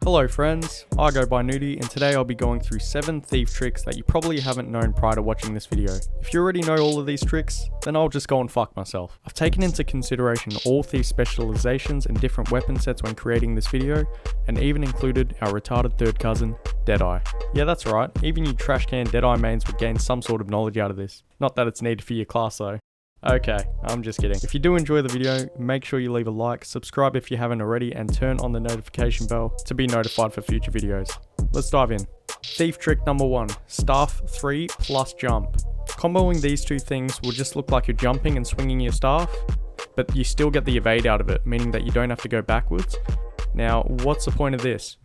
Hello friends, I go by Noody and today I'll be going through 7 thief tricks that you probably haven't known prior to watching this video. If you already know all of these tricks, then I'll just go and fuck myself. I've taken into consideration all thief specializations and different weapon sets when creating this video, and even included our retarded third cousin, Deadeye. Yeah, that's right, even you trash can Deadeye mains would gain some sort of knowledge out of this. Not that it's needed for your class though. Okay, I'm just kidding. If you do enjoy the video, make sure you leave a like, subscribe if you haven't already, and turn on the notification bell to be notified for future videos. Let's dive in. Thief trick number 1, staff 3 plus jump. Comboing these two things will just look like you're jumping and swinging your staff, but you still get the evade out of it, meaning that you don't have to go backwards. Now, what's the point of this?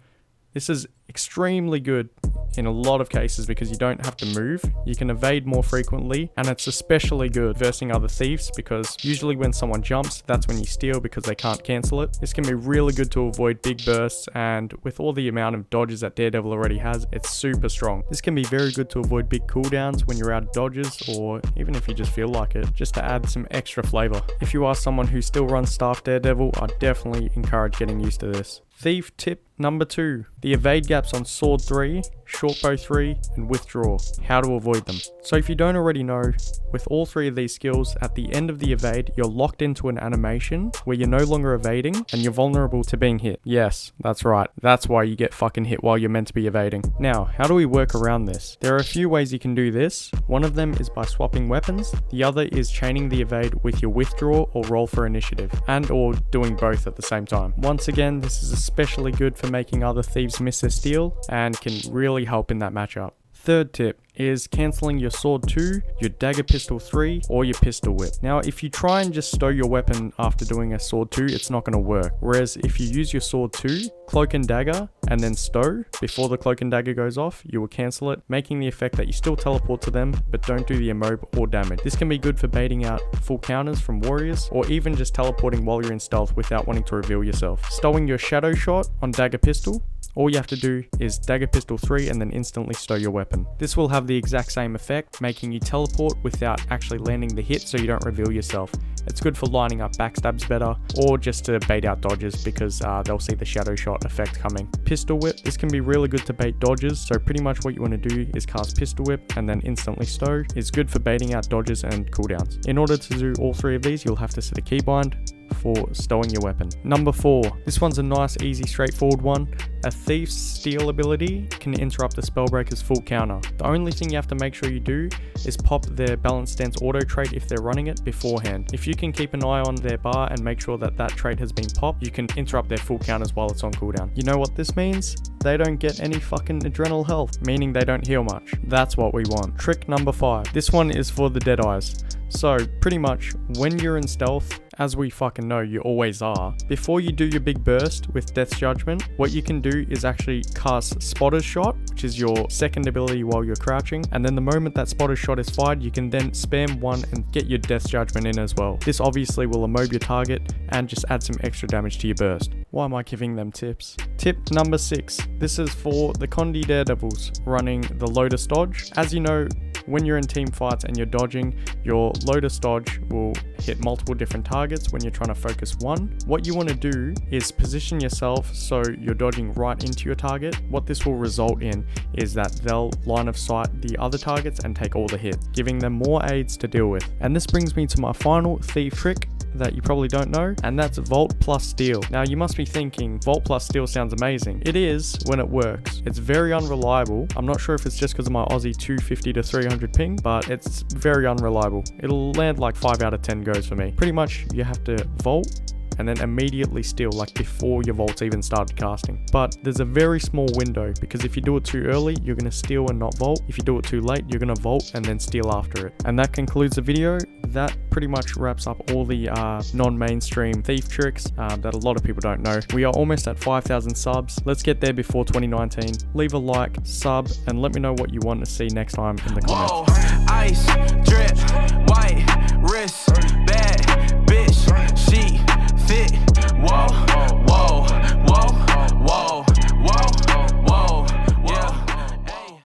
This is extremely good in a lot of cases because you don't have to move, you can evade more frequently, and it's especially good versing other thieves because usually when someone jumps, that's when you steal because they can't cancel it. This can be really good to avoid big bursts, and with all the amount of dodges that Daredevil already has, it's super strong. This can be very good to avoid big cooldowns when you're out of dodges, or even if you just feel like it, just to add some extra flavor. If you are someone who still runs staff Daredevil, I definitely encourage getting used to this. Thief tip number 2, the evade gaps on sword 3, short bow 3, and withdraw. How to avoid them. So if you don't already know, with all 3 of these skills, at the end of the evade, you're locked into an animation where you're no longer evading and you're vulnerable to being hit. Yes, that's right. That's why you get fucking hit while you're meant to be evading. Now, how do we work around this? There are a few ways you can do this. One of them is by swapping weapons. The other is chaining the evade with your withdraw or roll for initiative, and or doing both at the same time. Once again, this is especially good for making other thieves miss their steal and can really help in that matchup. Third tip is cancelling your sword 2, your dagger pistol 3, or your pistol whip. Now, if you try and just stow your weapon after doing a sword 2, it's not going to work. Whereas if you use your sword 2, cloak and dagger, and then stow, before the cloak and dagger goes off, you will cancel it, making the effect that you still teleport to them, but don't do the emote or damage. This can be good for baiting out full counters from warriors, or even just teleporting while you're in stealth without wanting to reveal yourself. Stowing your shadow shot on dagger pistol, all you have to do is dagger pistol 3 and then instantly stow your weapon. This will have the exact same effect, making you teleport without actually landing the hit so you don't reveal yourself. It's good for lining up backstabs better, or just to bait out dodges because they'll see the shadow shot effect coming. Pistol whip, this can be really good to bait dodges, so pretty much what you want to do is cast pistol whip and then instantly stow. It's good for baiting out dodges and cooldowns. In order to do all 3 of these, you'll have to set a keybind for stowing your weapon. Number 4, this one's a nice, easy, straightforward one. A thief's steal ability can interrupt the spellbreaker's full counter. The only thing you have to make sure you do is pop their balanced stance auto trait if they're running it beforehand. If you can keep an eye on their bar and make sure that that trait has been popped, you can interrupt their full counters while it's on cooldown. You know what this means? They don't get any fucking adrenal health, meaning they don't heal much. That's what we want. Trick number 5. This one is for the deadeyes. So pretty much when you're in stealth, as we fucking know you always are, before you do your big burst with Death's Judgment, what you can do is actually cast Spotter's Shot, which is your second ability while you're crouching, and then the moment that Spotter's Shot is fired, you can then spam 1 and get your Death's Judgment in as well. This obviously will immob your target and just add some extra damage to your burst. Why am I giving them tips? Tip number 6. This is for the Condi Daredevils running the Lotus Dodge. As you know, when you're in team fights and you're dodging, your Lotus Dodge will hit multiple different targets when you're trying to focus one. What you want to do is position yourself so you're dodging right into your target. What this will result in is that they'll line of sight the other targets and take all the hit, giving them more aids to deal with. And this brings me to my final thief trick that you probably don't know, and that's Vault plus Steal. Now you must be thinking, Vault plus Steal sounds amazing. It is when it works. It's very unreliable. I'm not sure if it's just because of my Aussie 250 to 300 ping, but it's very unreliable. It'll land like 5 out of 10 goes for me. Pretty much you have to vault and then immediately steal, like before your vault's even started casting. But there's a very small window, because if you do it too early, you're going to steal and not vault. If you do it too late, you're going to vault and then steal after it. And that concludes the video. That pretty much wraps up all the non-mainstream thief tricks that a lot of people don't know. We are almost at 5,000 subs. Let's get there before 2019. Leave a like, sub, and let me know what you want to see next time in the comments. Whoa, ice, drip, white, wrist, bad.